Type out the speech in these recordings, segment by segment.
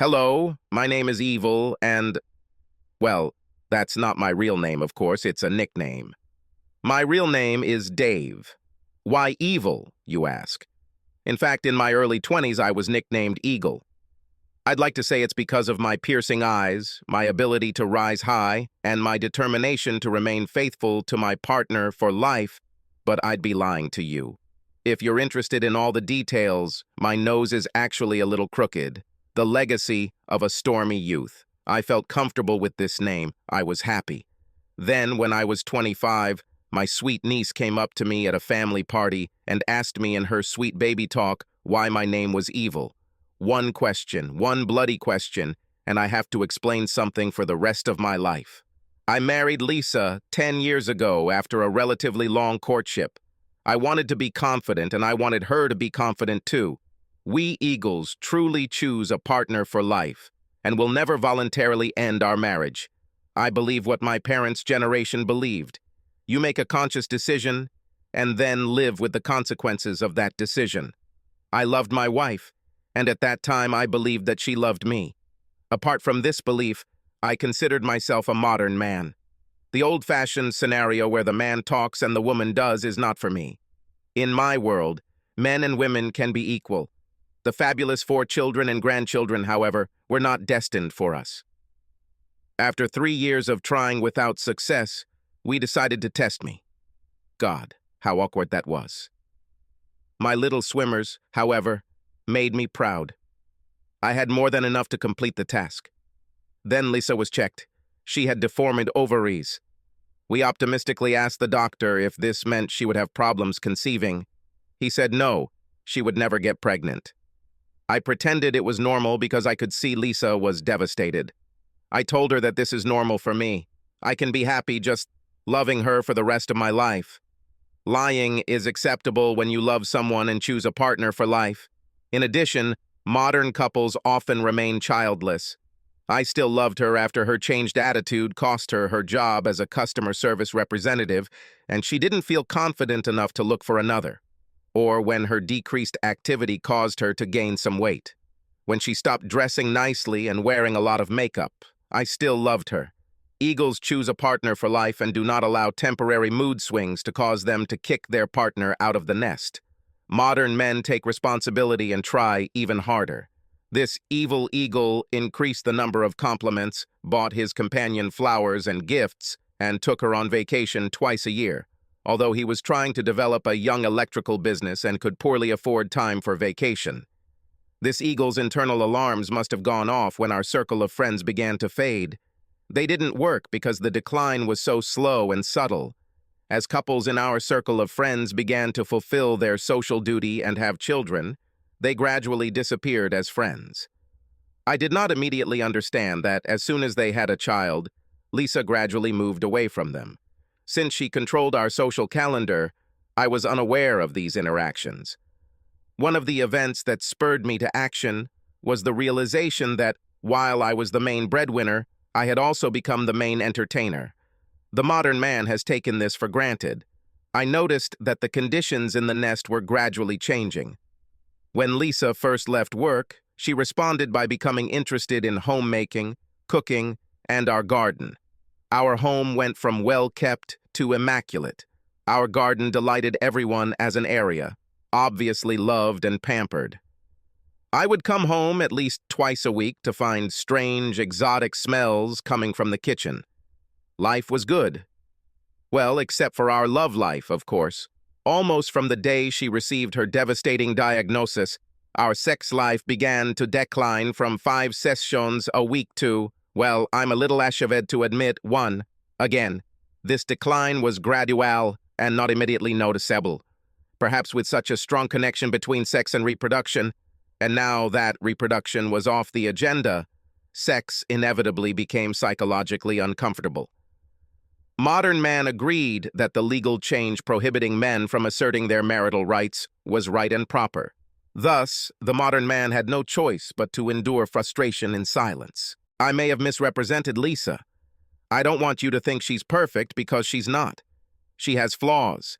Hello, my name is Evil, and, well, that's not my real name, of course, it's a nickname. My real name is Dave. Why Evil, you ask? In fact, in my early 20s, I was nicknamed Eagle. I'd like to say it's because of my piercing eyes, my ability to rise high, and my determination to remain faithful to my partner for life, but I'd be lying to you. If you're interested in all the details, my nose is actually a little crooked. The legacy of a stormy youth. I felt comfortable with this name. I was happy. Then, when I was 25, my sweet niece came up to me at a family party and asked me in her sweet baby talk why my name was Evil. One question, one bloody question, and I have to explain something for the rest of my life. I married Lisa 10 years ago after a relatively long courtship. I wanted to be confident, and I wanted her to be confident too. We Eagles truly choose a partner for life and will never voluntarily end our marriage. I believe what my parents' generation believed. You make a conscious decision and then live with the consequences of that decision. I loved my wife, and at that time I believed that she loved me. Apart from this belief, I considered myself a modern man. The old-fashioned scenario where the man talks and the woman does is not for me. In my world, men and women can be equal. The fabulous 4 children and grandchildren, however, were not destined for us. After 3 years of trying without success, we decided to test me. God, how awkward that was. My little swimmers, however, made me proud. I had more than enough to complete the task. Then Lisa was checked. She had deformed ovaries. We optimistically asked the doctor if this meant she would have problems conceiving. He said no, she would never get pregnant. I pretended it was normal because I could see Lisa was devastated. I told her that this is normal for me. I can be happy just loving her for the rest of my life. Lying is acceptable when you love someone and choose a partner for life. In addition, modern couples often remain childless. I still loved her after her changed attitude cost her her job as a customer service representative, and she didn't feel confident enough to look for another. Or when her decreased activity caused her to gain some weight. When she stopped dressing nicely and wearing a lot of makeup, I still loved her. Eagles choose a partner for life and do not allow temporary mood swings to cause them to kick their partner out of the nest. Modern men take responsibility and try even harder. This evil eagle increased the number of compliments, bought his companion flowers and gifts, and took her on vacation twice a year. Although he was trying to develop a young electrical business and could poorly afford time for vacation. This eagle's internal alarms must have gone off when our circle of friends began to fade. They didn't work because the decline was so slow and subtle. As couples in our circle of friends began to fulfill their social duty and have children, they gradually disappeared as friends. I did not immediately understand that as soon as they had a child, Lisa gradually moved away from them. Since she controlled our social calendar, I was unaware of these interactions. One of the events that spurred me to action was the realization that, while I was the main breadwinner, I had also become the main entertainer. The modern man has taken this for granted. I noticed that the conditions in the nest were gradually changing. When Lisa first left work, she responded by becoming interested in homemaking, cooking, and our garden. Our home went from well-kept to immaculate. Our garden delighted everyone as an area, obviously loved and pampered. I would come home at least twice a week to find strange, exotic smells coming from the kitchen. Life was good. Well, except for our love life, of course. Almost from the day she received her devastating diagnosis, our sex life began to decline from 5 sessions a week to, well, I'm a little ashamed to admit, 1. Again, this decline was gradual and not immediately noticeable. Perhaps with such a strong connection between sex and reproduction, and now that reproduction was off the agenda, sex inevitably became psychologically uncomfortable. Modern man agreed that the legal change prohibiting men from asserting their marital rights was right and proper. Thus, the modern man had no choice but to endure frustration in silence. I may have misrepresented Lisa. I don't want you to think she's perfect because she's not. She has flaws,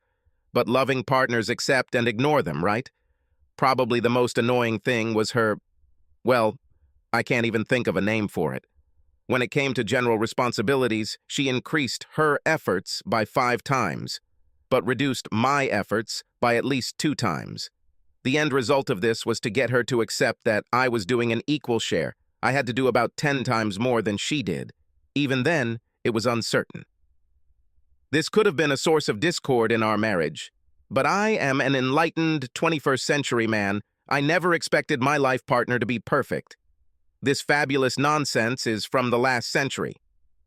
but loving partners accept and ignore them, right? Probably the most annoying thing was her, well, I can't even think of a name for it. When it came to general responsibilities, she increased her efforts by 5 times, but reduced my efforts by at least 2 times. The end result of this was to get her to accept that I was doing an equal share. I had to do about 10 times more than she did. Even then, it was uncertain. This could have been a source of discord in our marriage, but I am an enlightened 21st century man. I never expected my life partner to be perfect. This fabulous nonsense is from the last century.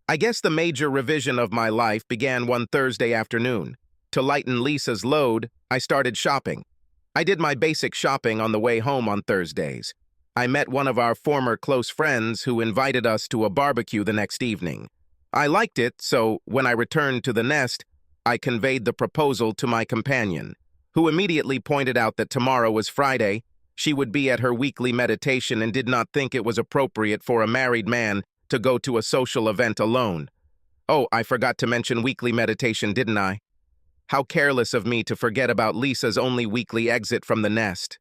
I guess the major revision of my life began one Thursday afternoon. To lighten Lisa's load, I started shopping. I did my basic shopping on the way home on Thursdays. I met one of our former close friends who invited us to a barbecue the next evening. I liked it, so when I returned to the nest, I conveyed the proposal to my companion, who immediately pointed out that tomorrow was Friday. She would be at her weekly meditation and did not think it was appropriate for a married man to go to a social event alone. Oh, I forgot to mention weekly meditation, didn't I? How careless of me to forget about Lisa's only weekly exit from the nest.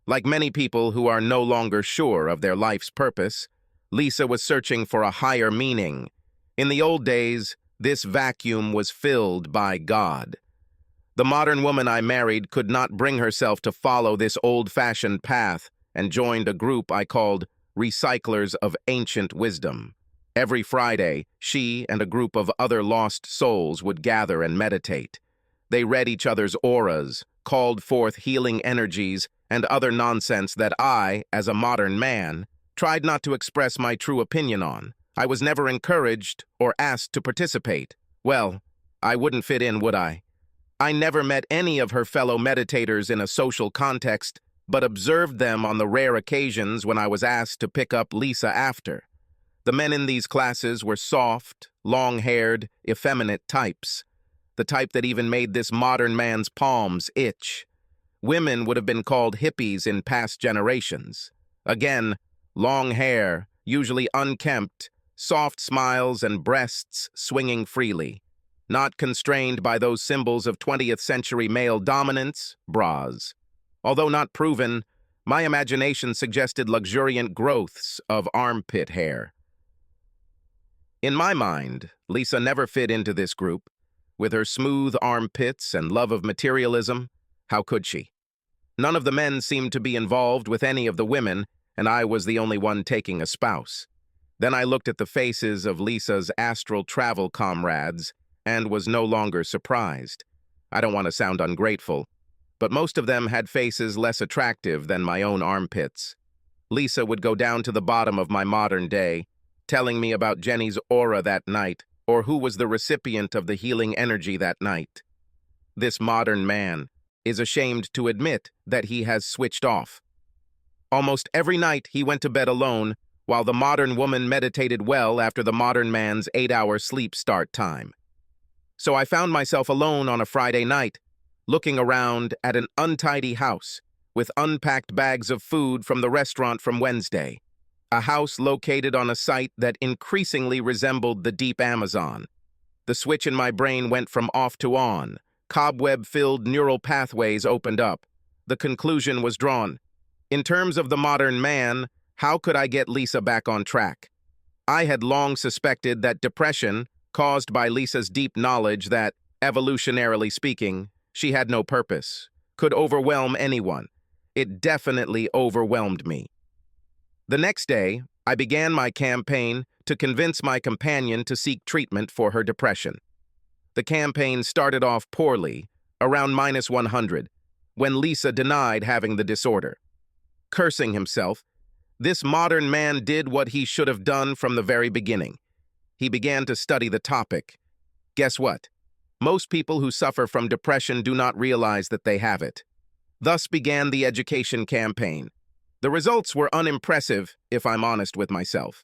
Like many people who are no longer sure of their life's purpose, Lisa was searching for a higher meaning. In the old days, this vacuum was filled by God. The modern woman I married could not bring herself to follow this old-fashioned path and joined a group I called Recyclers of Ancient Wisdom. Every Friday, she and a group of other lost souls would gather and meditate. They read each other's auras, called forth healing energies, and other nonsense that I, as a modern man, tried not to express my true opinion on. I was never encouraged or asked to participate. Well, I wouldn't fit in, would I? I never met any of her fellow meditators in a social context, but observed them on the rare occasions when I was asked to pick up Lisa after. The men in these classes were soft, long-haired, effeminate types. The type that even made this modern man's palms itch. Women would have been called hippies in past generations. Again, long hair, usually unkempt, soft smiles and breasts swinging freely. Not constrained by those symbols of 20th century male dominance, bras. Although not proven, my imagination suggested luxuriant growths of armpit hair. In my mind, Lisa never fit into this group. With her smooth armpits and love of materialism, how could she? None of the men seemed to be involved with any of the women, and I was the only one taking a spouse. Then I looked at the faces of Lisa's astral travel comrades and was no longer surprised. I don't want to sound ungrateful, but most of them had faces less attractive than my own armpits. Lisa would go down to the bottom of my modern day, telling me about Jenny's aura that night, or who was the recipient of the healing energy that night. This modern man is ashamed to admit that he has switched off. Almost every night he went to bed alone, while the modern woman meditated well after the modern man's 8-hour sleep start time. So I found myself alone on a Friday night, looking around at an untidy house, with unpacked bags of food from the restaurant from Wednesday. A house located on a site that increasingly resembled the deep Amazon. The switch in my brain went from off to on. Cobweb-filled neural pathways opened up. The conclusion was drawn. In terms of the modern man, how could I get Lisa back on track? I had long suspected that depression, caused by Lisa's deep knowledge that, evolutionarily speaking, she had no purpose, could overwhelm anyone. It definitely overwhelmed me. The next day, I began my campaign to convince my companion to seek treatment for her depression. The campaign started off poorly, around -100, when Lisa denied having the disorder. Cursing himself, this modern man did what he should have done from the very beginning. He began to study the topic. Guess what? Most people who suffer from depression do not realize that they have it. Thus began the education campaign. The results were unimpressive, if I'm honest with myself.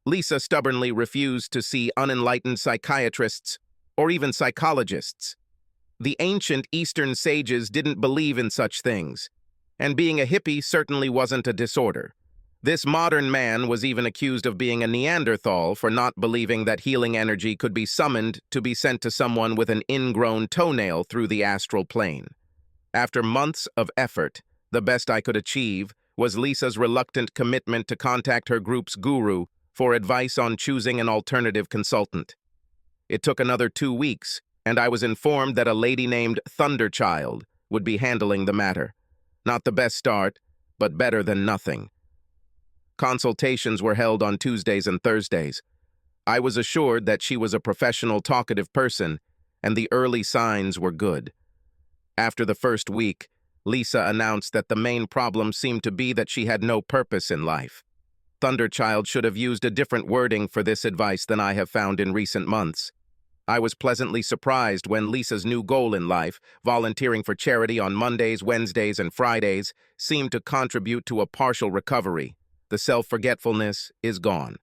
Lisa stubbornly refused to see unenlightened psychiatrists or even psychologists. The ancient Eastern sages didn't believe in such things, and being a hippie certainly wasn't a disorder. This modern man was even accused of being a Neanderthal for not believing that healing energy could be summoned to be sent to someone with an ingrown toenail through the astral plane. After months of effort, the best I could achieve was Lisa's reluctant commitment to contact her group's guru for advice on choosing an alternative consultant. It took another 2 weeks, and I was informed that a lady named Thunderchild would be handling the matter. Not the best start, but better than nothing. Consultations were held on Tuesdays and Thursdays. I was assured that she was a professional, talkative person, and the early signs were good. After the first week, Lisa announced that the main problem seemed to be that she had no purpose in life. Thunderchild should have used a different wording for this advice than I have found in recent months. I was pleasantly surprised when Lisa's new goal in life, volunteering for charity on Mondays, Wednesdays, and Fridays, seemed to contribute to a partial recovery. The self-forgetfulness is gone.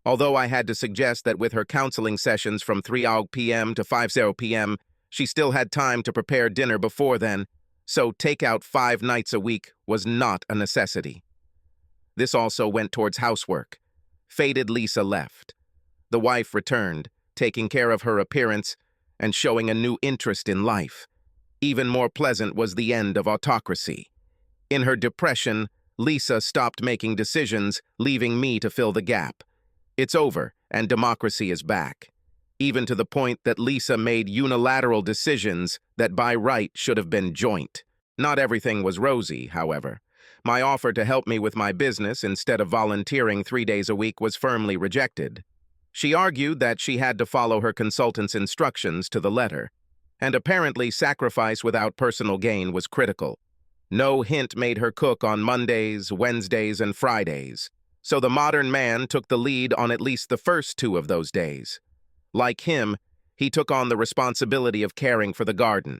Although I had to suggest that with her counseling sessions from 3 p.m. to 5 p.m., she still had time to prepare dinner before then, so takeout 5 nights a week was not a necessity. This also went towards housework. Faded Lisa left. The wife returned, taking care of her appearance and showing a new interest in life. Even more pleasant was the end of autocracy. In her depression, Lisa stopped making decisions, leaving me to fill the gap. It's over, and democracy is back. Even to the point that Lisa made unilateral decisions that by right should have been joint. Not everything was rosy, however. My offer to help me with my business instead of volunteering 3 days a week was firmly rejected. She argued that she had to follow her consultant's instructions to the letter, and apparently sacrifice without personal gain was critical. No hint made her cook on Mondays, Wednesdays, and Fridays, so the modern man took the lead on at least the first 2 of those days. Like him, he took on the responsibility of caring for the garden.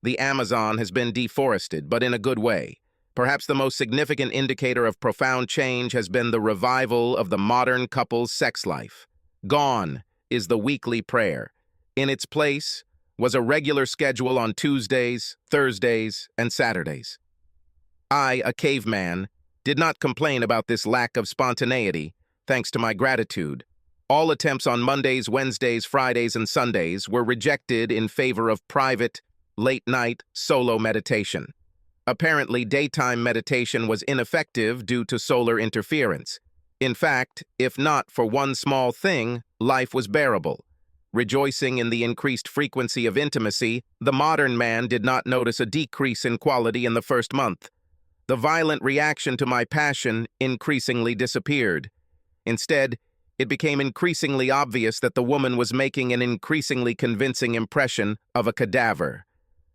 The Amazon has been deforested, but in a good way. Perhaps the most significant indicator of profound change has been the revival of the modern couple's sex life. Gone is the weekly prayer. In its place was a regular schedule on Tuesdays, Thursdays, and Saturdays. I, a caveman, did not complain about this lack of spontaneity, thanks to my gratitude. All attempts on Mondays, Wednesdays, Fridays, and Sundays were rejected in favor of private, late-night, solo meditation. Apparently, daytime meditation was ineffective due to solar interference. In fact, if not for one small thing, life was bearable. Rejoicing in the increased frequency of intimacy, the modern man did not notice a decrease in quality in the first month. The violent reaction to my passion increasingly disappeared. Instead, it became increasingly obvious that the woman was making an increasingly convincing impression of a cadaver.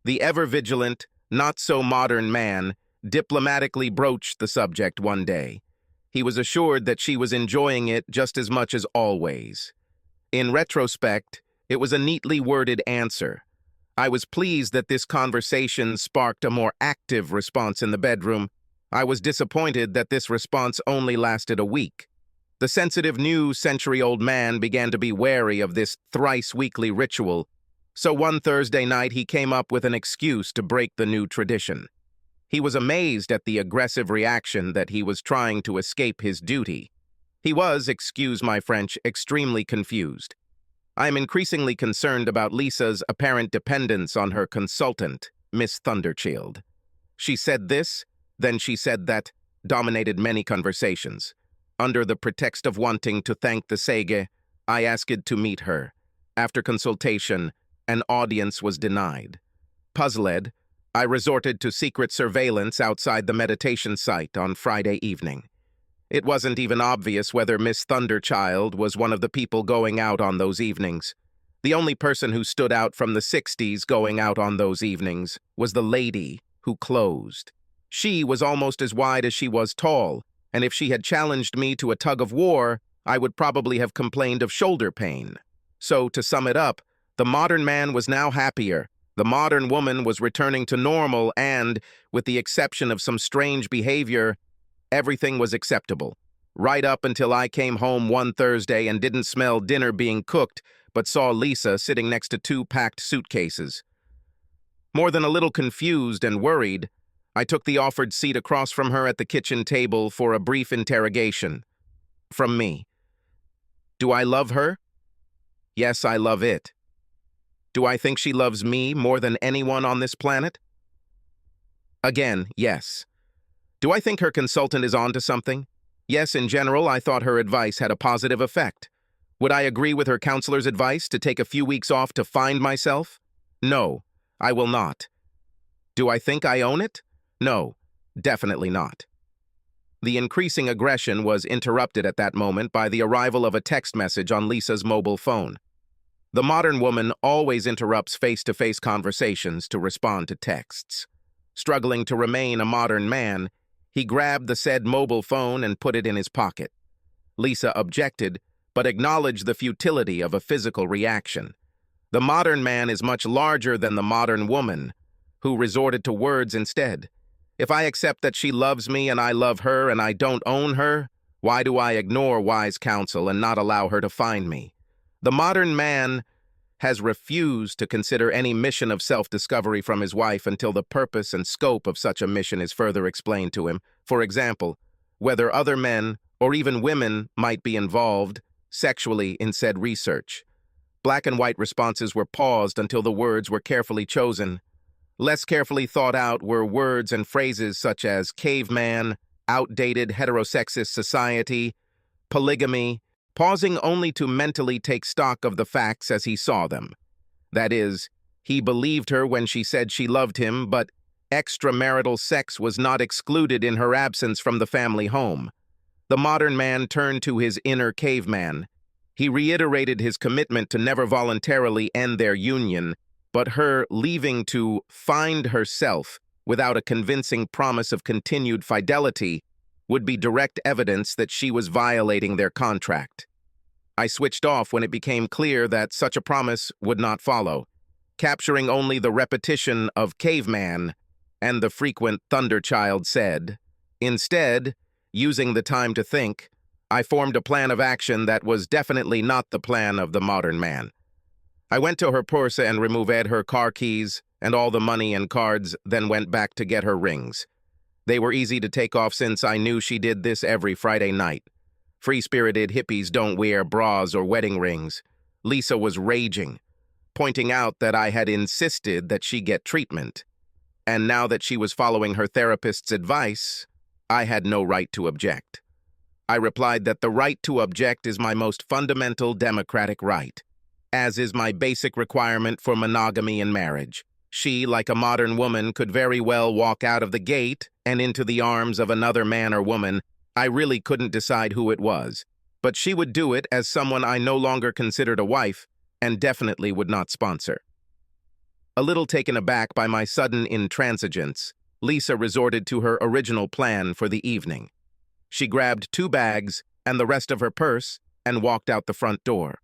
The ever-vigilant, not-so-modern man diplomatically broached the subject one day. He was assured that she was enjoying it just as much as always. In retrospect, it was a neatly worded answer. I was pleased that this conversation sparked a more active response in the bedroom. I was disappointed that this response only lasted a week. The sensitive new century-old man began to be wary of this thrice-weekly ritual, so one Thursday night he came up with an excuse to break the new tradition. He was amazed at the aggressive reaction that he was trying to escape his duty. He was, excuse my French, extremely confused. I am increasingly concerned about Lisa's apparent dependence on her consultant, Miss Thunderchild. She said this, then she said that, dominated many conversations. Under the pretext of wanting to thank the sage, I asked to meet her. After consultation, an audience was denied. Puzzled, I resorted to secret surveillance outside the meditation site on Friday evening. It wasn't even obvious whether Miss Thunderchild was one of the people going out on those evenings. The only person who stood out from the 60s going out on those evenings was the lady who closed. She was almost as wide as she was tall, and if she had challenged me to a tug-of-war, I would probably have complained of shoulder pain. So, to sum it up, the modern man was now happier. The modern woman was returning to normal and, with the exception of some strange behavior, everything was acceptable. Right up until I came home one Thursday and didn't smell dinner being cooked, but saw Lisa sitting next to 2 packed suitcases. More than a little confused and worried, I took the offered seat across from her at the kitchen table for a brief interrogation. From me. Do I love her? Yes, I love it. Do I think she loves me more than anyone on this planet? Again, yes. Do I think her consultant is on to something? Yes, in general, I thought her advice had a positive effect. Would I agree with her counselor's advice to take a few weeks off to find myself? No, I will not. Do I think I own it? No, definitely not. The increasing aggression was interrupted at that moment by the arrival of a text message on Lisa's mobile phone. The modern woman always interrupts face-to-face conversations to respond to texts. Struggling to remain a modern man, he grabbed the said mobile phone and put it in his pocket. Lisa objected, but acknowledged the futility of a physical reaction. The modern man is much larger than the modern woman, who resorted to words instead. If I accept that she loves me and I love her and I don't own her, why do I ignore wise counsel and not allow her to find me? The modern man has refused to consider any mission of self-discovery from his wife until the purpose and scope of such a mission is further explained to him. For example, whether other men or even women might be involved sexually in said research. Black and white responses were paused until the words were carefully chosen. Less carefully thought out were words and phrases such as caveman, outdated heterosexist society, polygamy, pausing only to mentally take stock of the facts as he saw them. That is, he believed her when she said she loved him, but extramarital sex was not excluded in her absence from the family home. The modern man turned to his inner caveman. He reiterated his commitment to never voluntarily end their union, but her leaving to find herself without a convincing promise of continued fidelity would be direct evidence that she was violating their contract. I switched off when it became clear that such a promise would not follow, capturing only the repetition of caveman and the frequent thunderchild said. Instead, using the time to think, I formed a plan of action that was definitely not the plan of the modern man. I went to her purse and removed her car keys and all the money and cards, then went back to get her rings. They were easy to take off since I knew she did this every Friday night. Free-spirited hippies don't wear bras or wedding rings. Lisa was raging, pointing out that I had insisted that she get treatment. And now that she was following her therapist's advice, I had no right to object. I replied that the right to object is my most fundamental democratic right, as is my basic requirement for monogamy in marriage. She, like a modern woman, could very well walk out of the gate and into the arms of another man or woman. I really couldn't decide who it was, but she would do it as someone I no longer considered a wife and definitely would not sponsor. A little taken aback by my sudden intransigence, Lisa resorted to her original plan for the evening. She grabbed 2 bags and the rest of her purse and walked out the front door.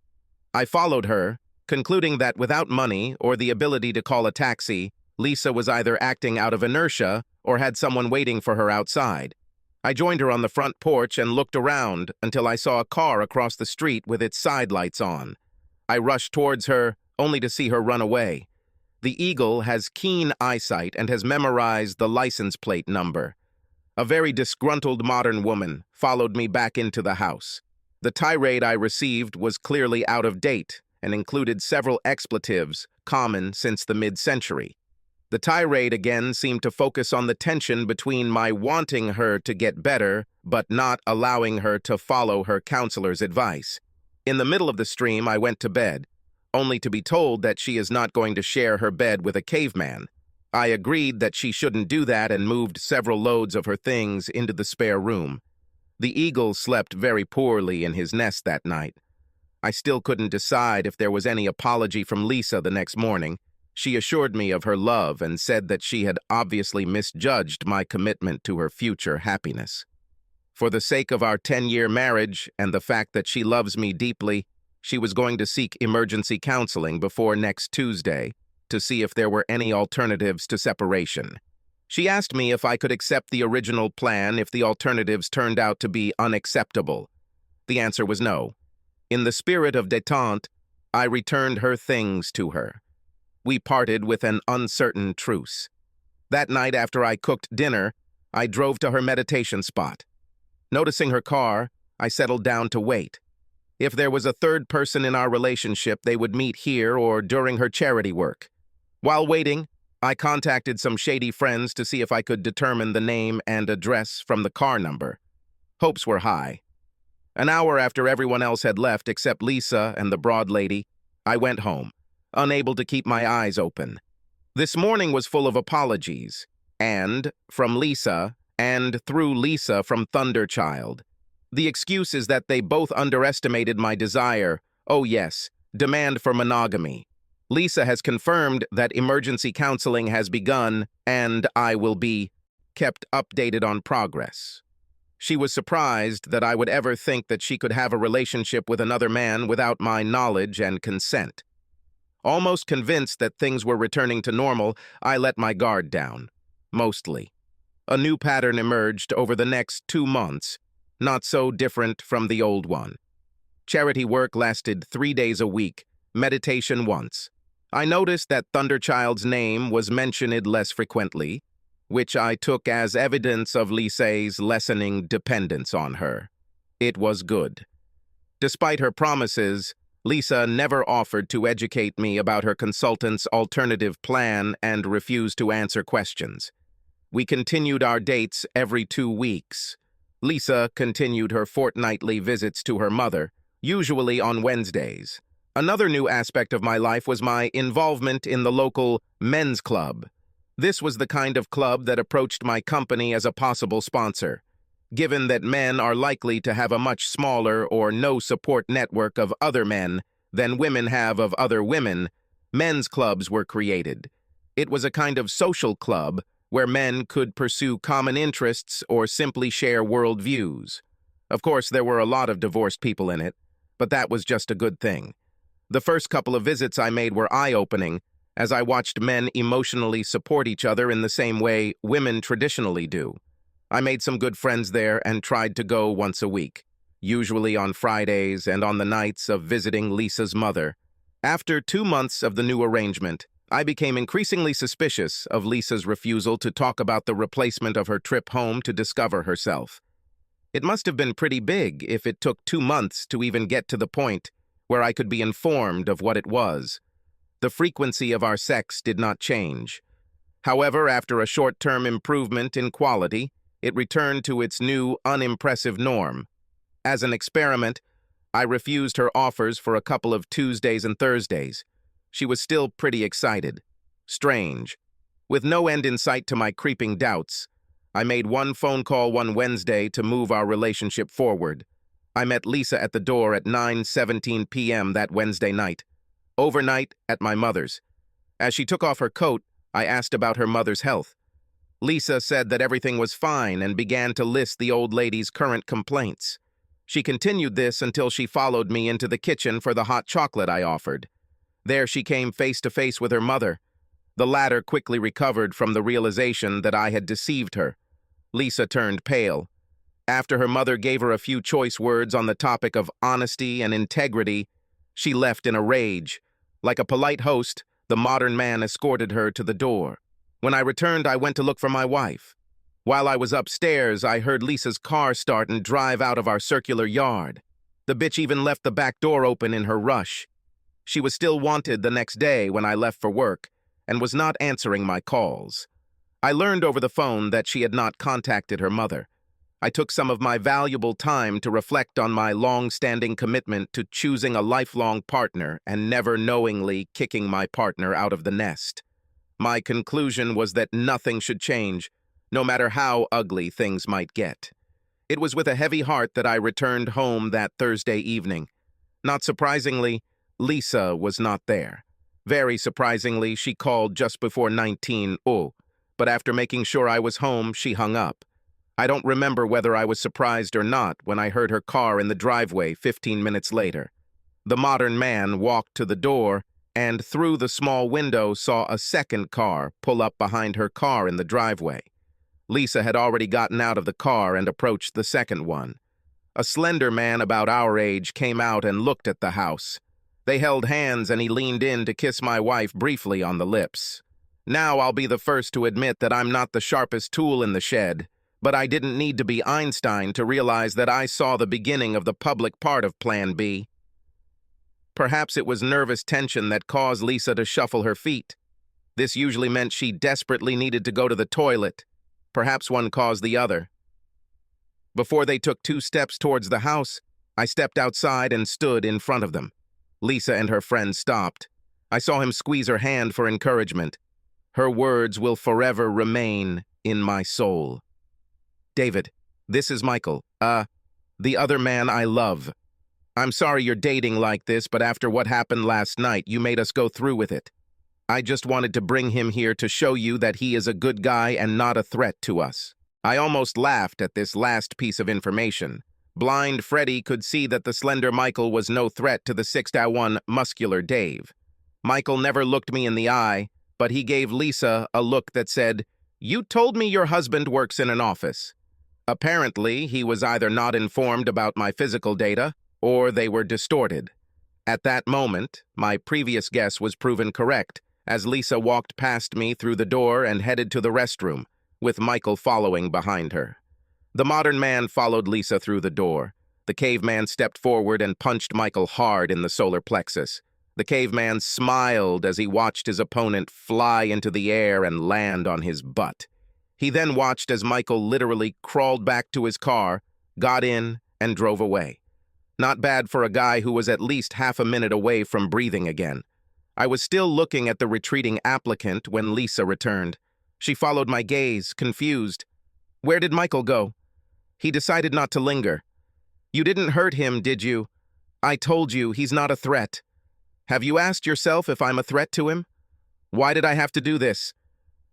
I followed her, concluding that without money or the ability to call a taxi, Lisa was either acting out of inertia or had someone waiting for her outside. I joined her on the front porch and looked around until I saw a car across the street with its side lights on. I rushed towards her, only to see her run away. The eagle has keen eyesight and has memorized the license plate number. A very disgruntled modern woman followed me back into the house. The tirade I received was clearly out of date and included several expletives common since the mid-century. The tirade again seemed to focus on the tension between my wanting her to get better but not allowing her to follow her counselor's advice. In the middle of the stream, I went to bed, only to be told that she is not going to share her bed with a caveman. I agreed that she shouldn't do that and moved several loads of her things into the spare room. The eagle slept very poorly in his nest that night. I still couldn't decide if there was any apology from Lisa the next morning. She assured me of her love and said that she had obviously misjudged my commitment to her future happiness. For the sake of our 10-year marriage and the fact that she loves me deeply, she was going to seek emergency counseling before next Tuesday to see if there were any alternatives to separation. She asked me if I could accept the original plan if the alternatives turned out to be unacceptable. The answer was no. In the spirit of détente, I returned her things to her. We parted with an uncertain truce. That night after I cooked dinner, I drove to her meditation spot. Noticing her car, I settled down to wait. If there was a third person in our relationship, they would meet here or during her charity work. While waiting, I contacted some shady friends to see if I could determine the name and address from the car number. Hopes were high. An hour after everyone else had left except Lisa and the broad lady, I went home, unable to keep my eyes open. This morning was full of apologies, and from Lisa, and through Lisa from Thunderchild. The excuse is that they both underestimated my desire, oh yes, demand for monogamy. Lisa has confirmed that emergency counseling has begun, and I will be kept updated on progress. She was surprised that I would ever think that she could have a relationship with another man without my knowledge and consent. Almost convinced that things were returning to normal, I let my guard down. Mostly. A new pattern emerged over the next 2 months, not so different from the old one. Charity work lasted 3 days a week, meditation once. I noticed that Thunderchild's name was mentioned less frequently, which I took as evidence of Lisa's lessening dependence on her. It was good. Despite her promises, Lisa never offered to educate me about her consultant's alternative plan and refused to answer questions. We continued our dates every 2 weeks. Lisa continued her fortnightly visits to her mother, usually on Wednesdays. Another new aspect of my life was my involvement in the local men's club. This was the kind of club that approached my company as a possible sponsor. Given that men are likely to have a much smaller or no support network of other men than women have of other women, men's clubs were created. It was a kind of social club where men could pursue common interests or simply share worldviews. Of course, there were a lot of divorced people in it, but that was just a good thing. The first couple of visits I made were eye-opening, as I watched men emotionally support each other in the same way women traditionally do. I made some good friends there and tried to go once a week, usually on Fridays and on the nights of visiting Lisa's mother. After 2 months of the new arrangement, I became increasingly suspicious of Lisa's refusal to talk about the replacement of her trip home to discover herself. It must have been pretty big if it took 2 months to even get to the point where I could be informed of what it was. The frequency of our sex did not change. However, after a short-term improvement in quality, it returned to its new, unimpressive norm. As an experiment, I refused her offers for a couple of Tuesdays and Thursdays. She was still pretty excited. Strange. With no end in sight to my creeping doubts, I made one phone call one Wednesday to move our relationship forward. I met Lisa at the door at 9:17 p.m. that Wednesday night. Overnight at my mother's. As she took off her coat, I asked about her mother's health. Lisa said that everything was fine and began to list the old lady's current complaints. She continued this until she followed me into the kitchen for the hot chocolate I offered. There she came face to face with her mother. The latter quickly recovered from the realization that I had deceived her. Lisa turned pale. After her mother gave her a few choice words on the topic of honesty and integrity, she left in a rage. Like a polite host, the modern man escorted her to the door. When I returned, I went to look for my wife. While I was upstairs, I heard Lisa's car start and drive out of our circular yard. The bitch even left the back door open in her rush. She was still wanted the next day when I left for work, and was not answering my calls. I learned over the phone that she had not contacted her mother. I took some of my valuable time to reflect on my long-standing commitment to choosing a lifelong partner and never knowingly kicking my partner out of the nest. My conclusion was that nothing should change, no matter how ugly things might get. It was with a heavy heart that I returned home that Thursday evening. Not surprisingly, Lisa was not there. Very surprisingly, she called just before 19, but after making sure I was home, she hung up. I don't remember whether I was surprised or not when I heard her car in the driveway 15 minutes later. The modern man walked to the door and through the small window saw a second car pull up behind her car in the driveway. Lisa had already gotten out of the car and approached the second one. A slender man about our age came out and looked at the house. They held hands and he leaned in to kiss my wife briefly on the lips. Now I'll be the first to admit that I'm not the sharpest tool in the shed, but I didn't need to be Einstein to realize that I saw the beginning of the public part of Plan B. Perhaps it was nervous tension that caused Lisa to shuffle her feet. This usually meant she desperately needed to go to the toilet. Perhaps one caused the other. Before they took 2 steps towards the house, I stepped outside and stood in front of them. Lisa and her friend stopped. I saw him squeeze her hand for encouragement. Her words will forever remain in my soul. David, this is Michael, the other man I love. I'm sorry you're dating like this, but after what happened last night, you made us go through with it. I just wanted to bring him here to show you that he is a good guy and not a threat to us. I almost laughed at this last piece of information. Blind Freddy could see that the slender Michael was no threat to the 6'1" muscular Dave. Michael never looked me in the eye, but he gave Lisa a look that said, "You told me your husband works in an office." Apparently, he was either not informed about my physical data, or they were distorted. At that moment, my previous guess was proven correct, as Lisa walked past me through the door and headed to the restroom, with Michael following behind her. The modern man followed Lisa through the door. The caveman stepped forward and punched Michael hard in the solar plexus. The caveman smiled as he watched his opponent fly into the air and land on his butt. He then watched as Michael literally crawled back to his car, got in, and drove away. Not bad for a guy who was at least half a minute away from breathing again. I was still looking at the retreating applicant when Lisa returned. She followed my gaze, confused. "Where did Michael go?" "He decided not to linger." "You didn't hurt him, did you?" "I told you, he's not a threat." "Have you asked yourself if I'm a threat to him?" "Why did I have to do this?"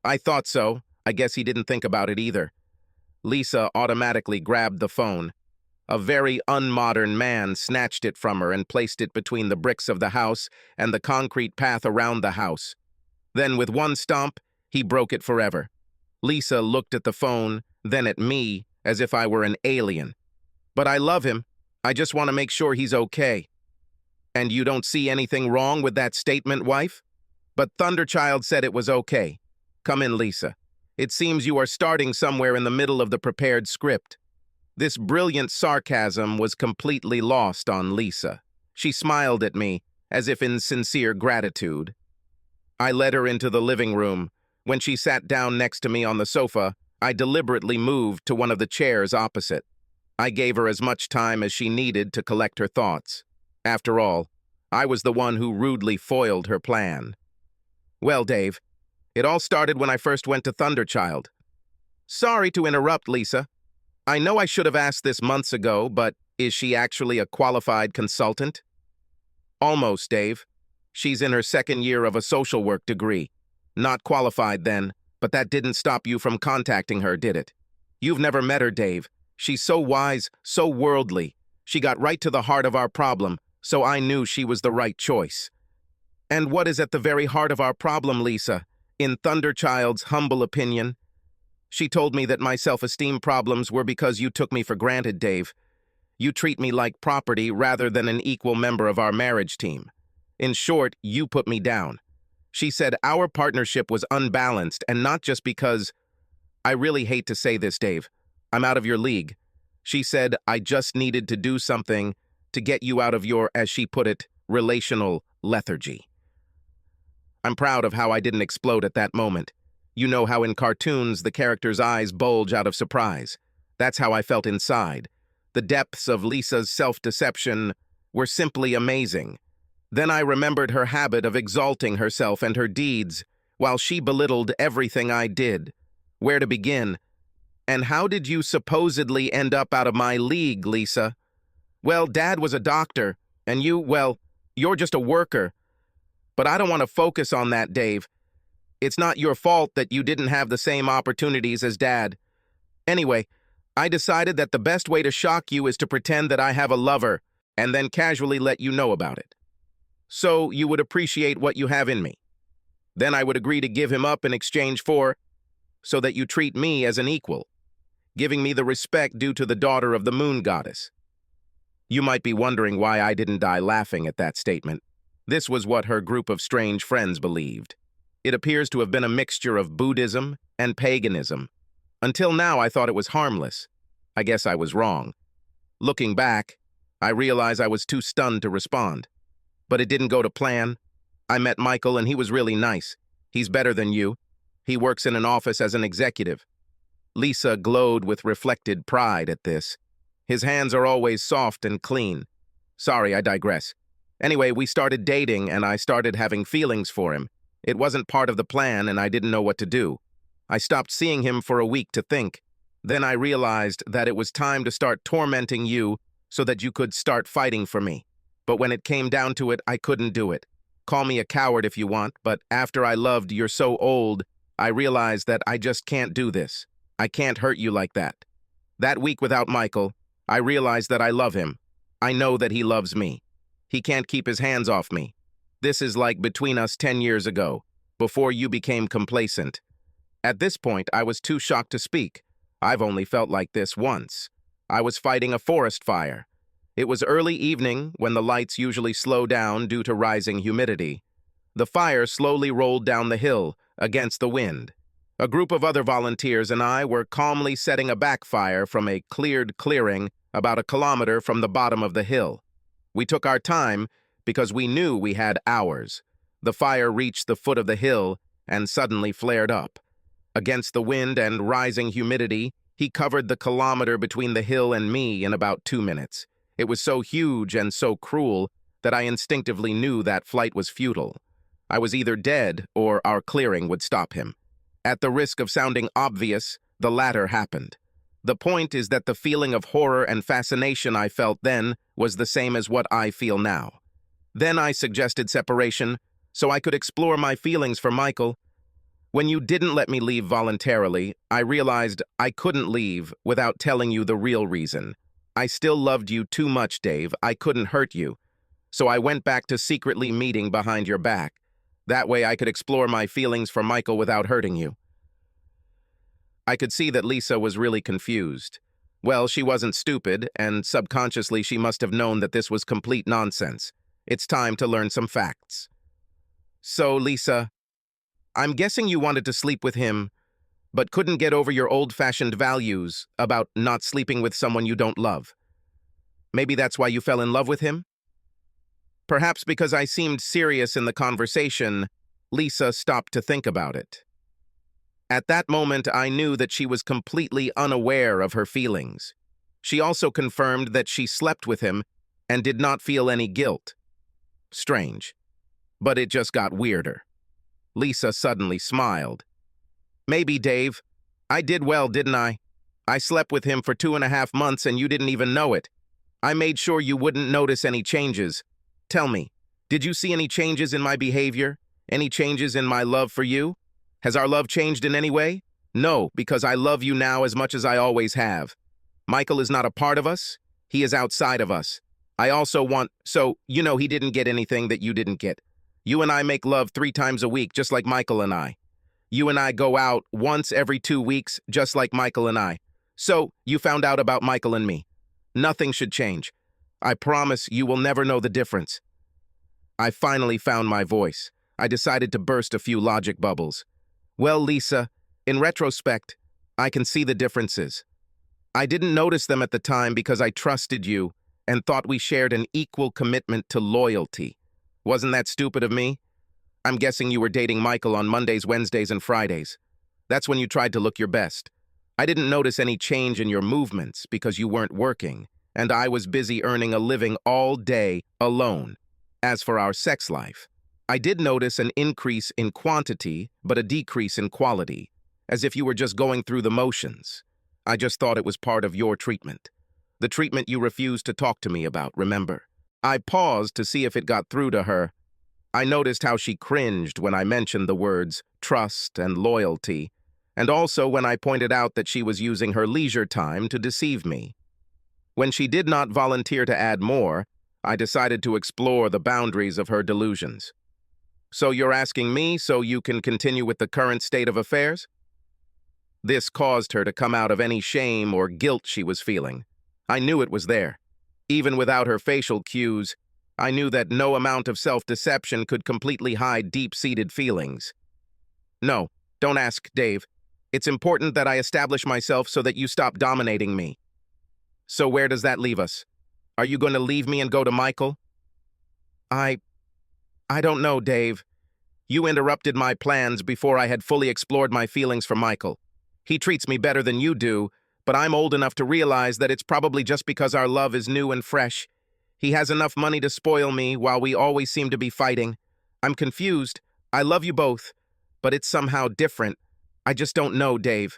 "I thought so. I guess he didn't think about it either." Lisa automatically grabbed the phone. A very unmodern man snatched it from her and placed it between the bricks of the house and the concrete path around the house. Then, with one stomp, he broke it forever. Lisa looked at the phone, then at me, as if I were an alien. "But I love him. I just want to make sure he's okay." "And you don't see anything wrong with that statement, wife?" "But Thunderchild said it was okay." "Come in, Lisa. It seems you are starting somewhere in the middle of the prepared script." This brilliant sarcasm was completely lost on Lisa. She smiled at me, as if in sincere gratitude. I led her into the living room. When she sat down next to me on the sofa, I deliberately moved to one of the chairs opposite. I gave her as much time as she needed to collect her thoughts. After all, I was the one who rudely foiled her plan. "Well, Dave, it all started when I first went to Thunderchild." "Sorry to interrupt, Lisa. I know I should have asked this months ago, but is she actually a qualified consultant?" "Almost, Dave. She's in her 2nd year of a social work degree. Not qualified then, but that didn't stop you from contacting her, did it? You've never met her, Dave. She's so wise, so worldly. She got right to the heart of our problem, so I knew she was the right choice." "And what is at the very heart of our problem, Lisa, in Thunderchild's humble opinion?" "She told me that my self-esteem problems were because you took me for granted, Dave. You treat me like property rather than an equal member of our marriage team. In short, you put me down." She said our partnership was unbalanced, and not just because— I really hate to say this, Dave. I'm out of your league. She said I just needed to do something to get you out of your, as she put it, relational lethargy. I'm proud of how I didn't explode at that moment. You know how in cartoons the character's eyes bulge out of surprise. That's how I felt inside. The depths of Lisa's self-deception were simply amazing. Then I remembered her habit of exalting herself and her deeds, while she belittled everything I did. Where to begin? "And how did you supposedly end up out of my league, Lisa?" "Well, Dad was a doctor, and well, you're just a worker. But I don't want to focus on that, Dave. It's not your fault that you didn't have the same opportunities as Dad. Anyway, I decided that the best way to shock you is to pretend that I have a lover, and then casually let you know about it. So you would appreciate what you have in me. Then I would agree to give him up in exchange for, so that you treat me as an equal, giving me the respect due to the daughter of the moon goddess." You might be wondering why I didn't die laughing at that statement. This was what her group of strange friends believed. It appears to have been a mixture of Buddhism and paganism. Until now, I thought it was harmless. I guess I was wrong. Looking back, I realize I was too stunned to respond. But it didn't go to plan. I met Michael and he was really nice. He's better than you. He works in an office as an executive. Lisa glowed with reflected pride at this. His hands are always soft and clean. Sorry, I digress. Anyway, we started dating and I started having feelings for him. It wasn't part of the plan and I didn't know what to do. I stopped seeing him for a week to think. Then I realized that it was time to start tormenting you so that you could start fighting for me. But when it came down to it, I couldn't do it. Call me a coward if you want, but after I loved You're So Old, I realized that I just can't do this. I can't hurt you like that. That week without Michael, I realized that I love him. I know that he loves me. He can't keep his hands off me. This is like between us 10 years ago, before you became complacent. At this point, I was too shocked to speak. I've only felt like this once. I was fighting a forest fire. It was early evening when the lights usually slow down due to rising humidity. The fire slowly rolled down the hill against the wind. A group of other volunteers and I were calmly setting a backfire from a cleared clearing about a kilometer from the bottom of the hill. We took our time because we knew we had hours. The fire reached the foot of the hill and suddenly flared up. Against the wind and rising humidity, he covered the kilometer between the hill and me in about 2 minutes. It was so huge and so cruel that I instinctively knew that flight was futile. I was either dead or our clearing would stop him. At the risk of sounding obvious, the latter happened. The point is that the feeling of horror and fascination I felt then was the same as what I feel now. Then I suggested separation so I could explore my feelings for Michael. When you didn't let me leave voluntarily, I realized I couldn't leave without telling you the real reason. I still loved you too much, Dave. I couldn't hurt you. So I went back to secretly meeting behind your back. That way I could explore my feelings for Michael without hurting you. I could see that Lisa was really confused. Well, she wasn't stupid, and subconsciously she must have known that this was complete nonsense. It's time to learn some facts. So, Lisa, I'm guessing you wanted to sleep with him, but couldn't get over your old-fashioned values about not sleeping with someone you don't love. Maybe that's why you fell in love with him? Perhaps because I seemed serious in the conversation, Lisa stopped to think about it. At that moment, I knew that she was completely unaware of her feelings. She also confirmed that she slept with him and did not feel any guilt. Strange. But it just got weirder. Lisa suddenly smiled. Maybe, Dave. I did well, didn't I? I slept with him for 2.5 months and you didn't even know it. I made sure you wouldn't notice any changes. Tell me, did you see any changes in my behavior? Any changes in my love for you? Has our love changed in any way? No, because I love you now as much as I always have. Michael is not a part of us. He is outside of us. I also want, so, he didn't get anything that you didn't get. You and I make love 3 times a week, just like Michael and I. You and I go out once every 2 weeks, just like Michael and I. So, you found out about Michael and me. Nothing should change. I promise you will never know the difference. I finally found my voice. I decided to burst a few logic bubbles. Well, Lisa, in retrospect, I can see the differences. I didn't notice them at the time because I trusted you and thought we shared an equal commitment to loyalty. Wasn't that stupid of me? I'm guessing you were dating Michael on Mondays, Wednesdays, and Fridays. That's when you tried to look your best. I didn't notice any change in your movements because you weren't working, and I was busy earning a living all day alone. As for our sex life, I did notice an increase in quantity, but a decrease in quality, as if you were just going through the motions. I just thought it was part of your treatment. The treatment you refused to talk to me about, remember? I paused to see if it got through to her. I noticed how she cringed when I mentioned the words trust and loyalty, and also when I pointed out that she was using her leisure time to deceive me. When she did not volunteer to add more, I decided to explore the boundaries of her delusions. So you're asking me so you can continue with the current state of affairs? This caused her to come out of any shame or guilt she was feeling. I knew it was there. Even without her facial cues, I knew that no amount of self-deception could completely hide deep-seated feelings. No, don't ask, Dave. It's important that I establish myself so that you stop dominating me. So where does that leave us? Are you going to leave me and go to Michael? I don't know, Dave. You interrupted my plans before I had fully explored my feelings for Michael. He treats me better than you do, but I'm old enough to realize that it's probably just because our love is new and fresh. He has enough money to spoil me while we always seem to be fighting. I'm confused. I love you both, but it's somehow different. I just don't know, Dave.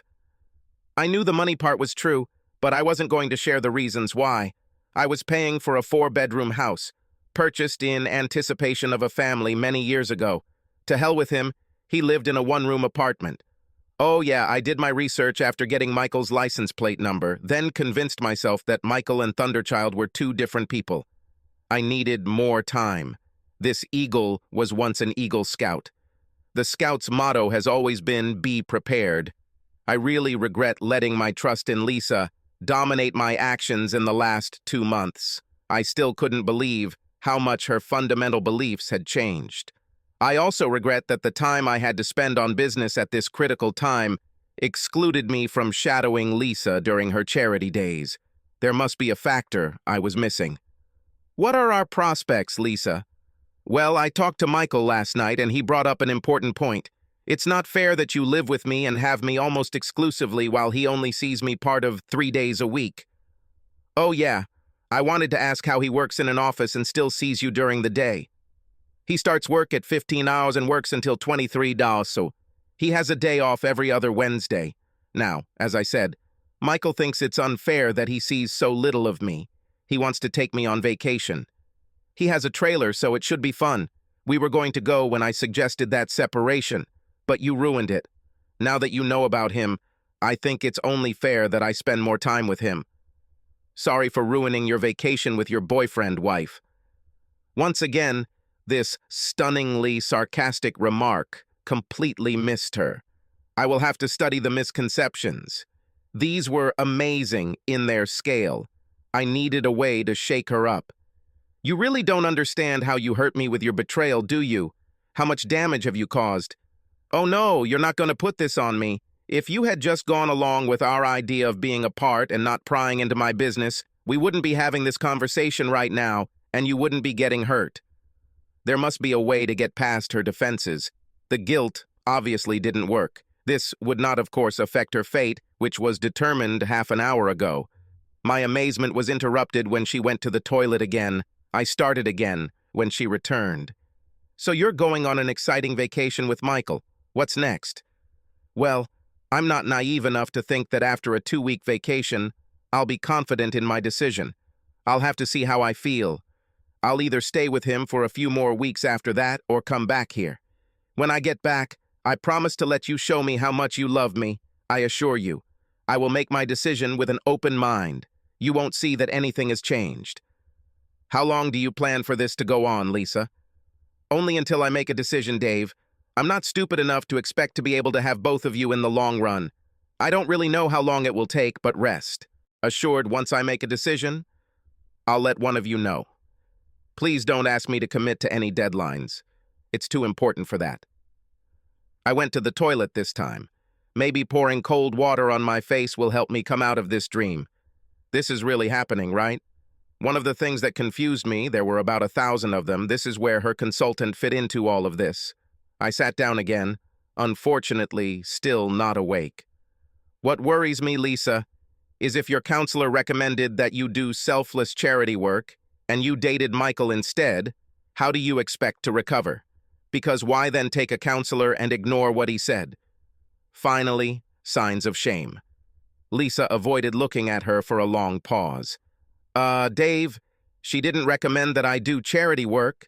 I knew the money part was true, but I wasn't going to share the reasons why. I was paying for a 4-bedroom house, purchased in anticipation of a family many years ago. To hell with him, he lived in a 1-room apartment. Oh yeah, I did my research after getting Michael's license plate number, then convinced myself that Michael and Thunderchild were 2 different people. I needed more time. This eagle was once an Eagle Scout. The Scout's motto has always been, be prepared. I really regret letting my trust in Lisa dominate my actions in the last 2 months. I still couldn't believe how much her fundamental beliefs had changed. I also regret that the time I had to spend on business at this critical time excluded me from shadowing Lisa during her charity days. There must be a factor I was missing. What are our prospects, Lisa? Well, I talked to Michael last night and he brought up an important point. It's not fair that you live with me and have me almost exclusively while he only sees me part of 3 days a week. Oh yeah, I wanted to ask how he works in an office and still sees you during the day. He starts work at 15 hours and works until 23 hours, so he has a day off every other Wednesday. Now, as I said, Michael thinks it's unfair that he sees so little of me. He wants to take me on vacation. He has a trailer, so it should be fun. We were going to go when I suggested that separation, but you ruined it. Now that you know about him, I think it's only fair that I spend more time with him. Sorry for ruining your vacation with your boyfriend, wife. Once again, this stunningly sarcastic remark completely missed her. I will have to study the misconceptions. These were amazing in their scale. I needed a way to shake her up. You really don't understand how you hurt me with your betrayal, do you? How much damage have you caused? Oh no, you're not going to put this on me. If you had just gone along with our idea of being apart and not prying into my business, we wouldn't be having this conversation right now, and you wouldn't be getting hurt. There must be a way to get past her defenses. The guilt obviously didn't work. This would not, of course, affect her fate, which was determined half an hour ago. My amazement was interrupted when she went to the toilet again. I started again when she returned. So you're going on an exciting vacation with Michael. What's next? Well, I'm not naive enough to think that after a 2-week vacation, I'll be confident in my decision. I'll have to see how I feel. I'll either stay with him for a few more weeks after that or come back here. When I get back, I promise to let you show me how much you love me. I assure you. I will make my decision with an open mind. You won't see that anything has changed. How long do you plan for this to go on, Lisa? Only until I make a decision, Dave. I'm not stupid enough to expect to be able to have both of you in the long run. I don't really know how long it will take, but rest. Assured, once I make a decision, I'll let one of you know. Please don't ask me to commit to any deadlines. It's too important for that. I went to the toilet this time. Maybe pouring cold water on my face will help me come out of this dream. This is really happening, right? One of the things that confused me, there were about 1,000 of them, this is where her consultant fit into all of this. I sat down again, unfortunately still not awake. What worries me, Lisa, is if your counselor recommended that you do selfless charity work, and you dated Michael instead, how do you expect to recover? Because why then take a counselor and ignore what he said? Finally, signs of shame. Lisa avoided looking at her for a long pause. Dave, she didn't recommend that I do charity work.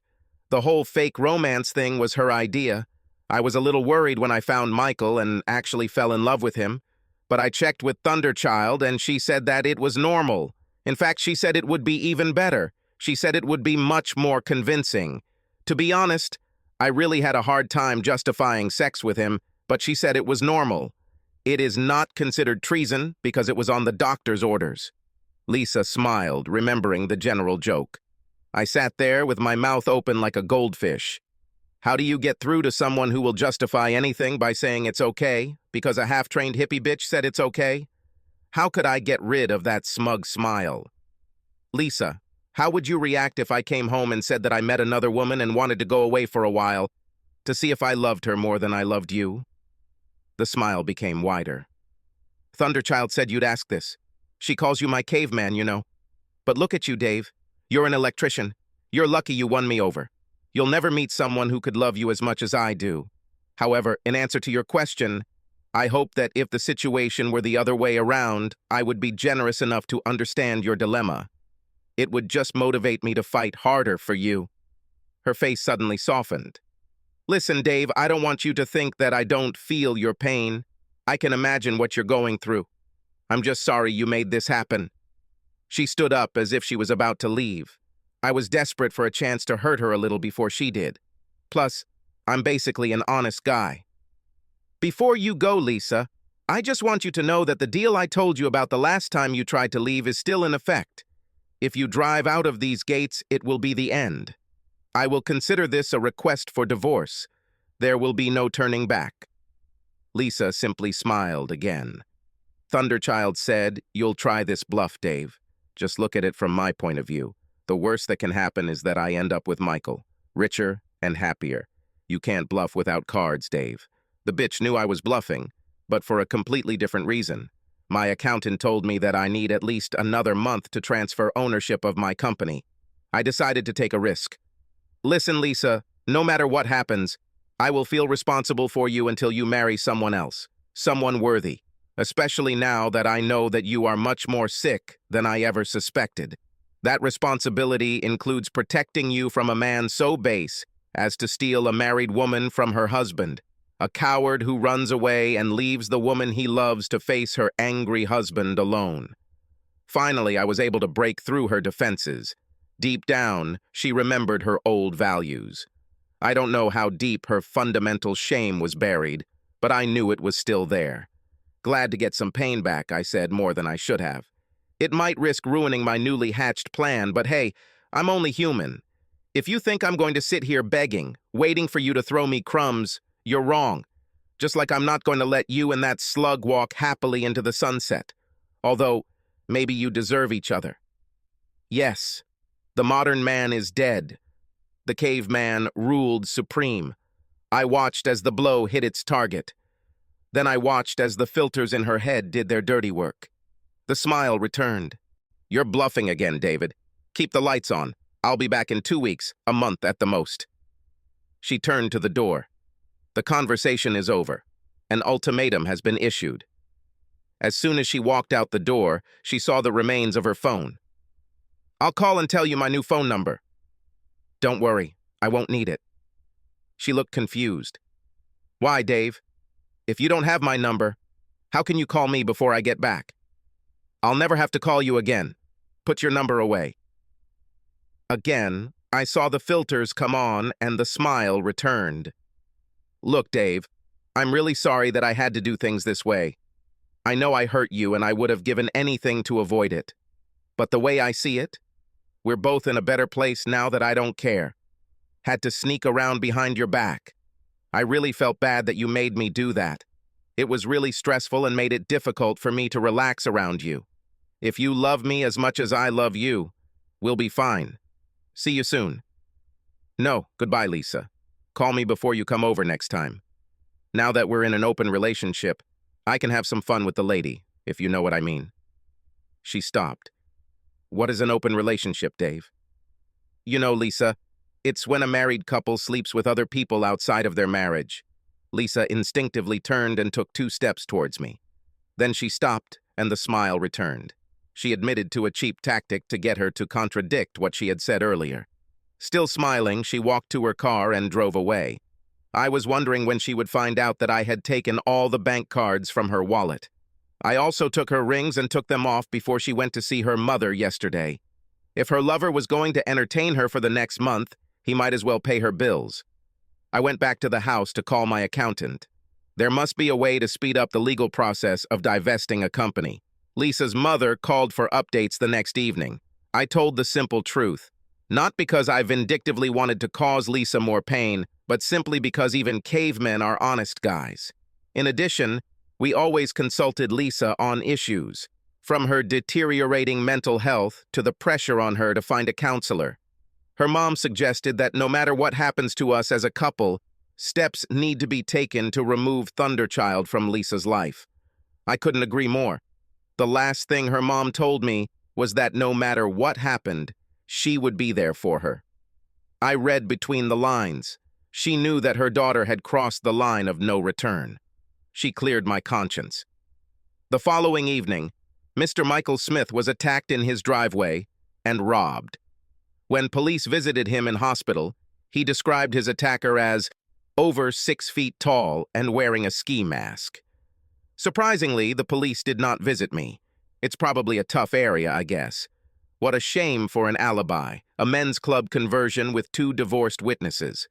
The whole fake romance thing was her idea. I was a little worried when I found Michael and actually fell in love with him. But I checked with Thunderchild and she said that it was normal. In fact, she said it would be even better. She said it would be much more convincing. To be honest, I really had a hard time justifying sex with him, but she said it was normal. It is not considered treason because it was on the doctor's orders. Lisa smiled, remembering the general joke. I sat there with my mouth open like a goldfish. How do you get through to someone who will justify anything by saying it's okay because a half-trained hippie bitch said it's okay? How could I get rid of that smug smile? Lisa, how would you react if I came home and said that I met another woman and wanted to go away for a while? To see if I loved her more than I loved you? The smile became wider. Thunderchild said you'd ask this. She calls you my caveman, you know. But look at you, Dave. You're an electrician. You're lucky you won me over. You'll never meet someone who could love you as much as I do. However, in answer to your question, I hope that if the situation were the other way around, I would be generous enough to understand your dilemma. It would just motivate me to fight harder for you. Her face suddenly softened. Listen, Dave, I don't want you to think that I don't feel your pain. I can imagine what you're going through. I'm just sorry you made this happen. She stood up as if she was about to leave. I was desperate for a chance to hurt her a little before she did. Plus, I'm basically an honest guy. Before you go, Lisa, I just want you to know that the deal I told you about the last time you tried to leave is still in effect. If you drive out of these gates, it will be the end. I will consider this a request for divorce. There will be no turning back. Lisa simply smiled again. Thunderchild said, "You'll try this bluff, Dave. Just look at it from my point of view. The worst that can happen is that I end up with Michael, richer and happier. You can't bluff without cards, Dave." The bitch knew I was bluffing, but for a completely different reason. My accountant told me that I need at least another month to transfer ownership of my company. I decided to take a risk. Listen, Lisa, no matter what happens, I will feel responsible for you until you marry someone else, someone worthy, especially now that I know that you are much more sick than I ever suspected. That responsibility includes protecting you from a man so base as to steal a married woman from her husband, a coward who runs away and leaves the woman he loves to face her angry husband alone. Finally, I was able to break through her defenses. Deep down, she remembered her old values. I don't know how deep her fundamental shame was buried, but I knew it was still there. Glad to get some pain back, I said, more than I should have. It might risk ruining my newly hatched plan, but hey, I'm only human. If you think I'm going to sit here begging, waiting for you to throw me crumbs, you're wrong. Just like I'm not going to let you and that slug walk happily into the sunset. Although, maybe you deserve each other. Yes, the modern man is dead. The caveman ruled supreme. I watched as the blow hit its target. Then I watched as the filters in her head did their dirty work. The smile returned. You're bluffing again, David. Keep the lights on. I'll be back in 2 weeks, a month at the most. She turned to the door. The conversation is over. An ultimatum has been issued. As soon as she walked out the door, she saw the remains of her phone. I'll call and tell you my new phone number. Don't worry, I won't need it. She looked confused. Why, Dave? If you don't have my number, how can you call me before I get back? I'll never have to call you again. Put your number away. Again, I saw the filters come on and the smile returned. Look, Dave, I'm really sorry that I had to do things this way. I know I hurt you and I would have given anything to avoid it. But the way I see it, we're both in a better place now that I don't care. Had to sneak around behind your back. I really felt bad that you made me do that. It was really stressful and made it difficult for me to relax around you. If you love me as much as I love you, we'll be fine. See you soon. No, goodbye, Lisa. Call me before you come over next time. Now that we're in an open relationship, I can have some fun with the lady, if you know what I mean. She stopped. What is an open relationship, Dave? You know, Lisa, it's when a married couple sleeps with other people outside of their marriage. Lisa instinctively turned and took 2 steps towards me. Then she stopped, and the smile returned. She admitted to a cheap tactic to get her to contradict what she had said earlier. Still smiling, she walked to her car and drove away. I was wondering when she would find out that I had taken all the bank cards from her wallet. I also took her rings and took them off before she went to see her mother yesterday. If her lover was going to entertain her for the next month, he might as well pay her bills. I went back to the house to call my accountant. There must be a way to speed up the legal process of divesting a company. Lisa's mother called for updates the next evening. I told the simple truth. Not because I vindictively wanted to cause Lisa more pain, but simply because even cavemen are honest guys. In addition, we always consulted Lisa on issues, from her deteriorating mental health to the pressure on her to find a counselor. Her mom suggested that no matter what happens to us as a couple, Steps need to be taken to remove Thunderchild from Lisa's life. I couldn't agree more. The last thing her mom told me was that no matter what happened, she would be there for her. I read between the lines. She knew that her daughter had crossed the line of no return. She cleared my conscience. The following evening, Mr. Michael Smith was attacked in his driveway and robbed. When police visited him in hospital, he described his attacker as over 6 feet tall and wearing a ski mask. Surprisingly, the police did not visit me. It's probably a tough area, I guess. What a shame for an alibi, a men's club conversion with 2 divorced witnesses.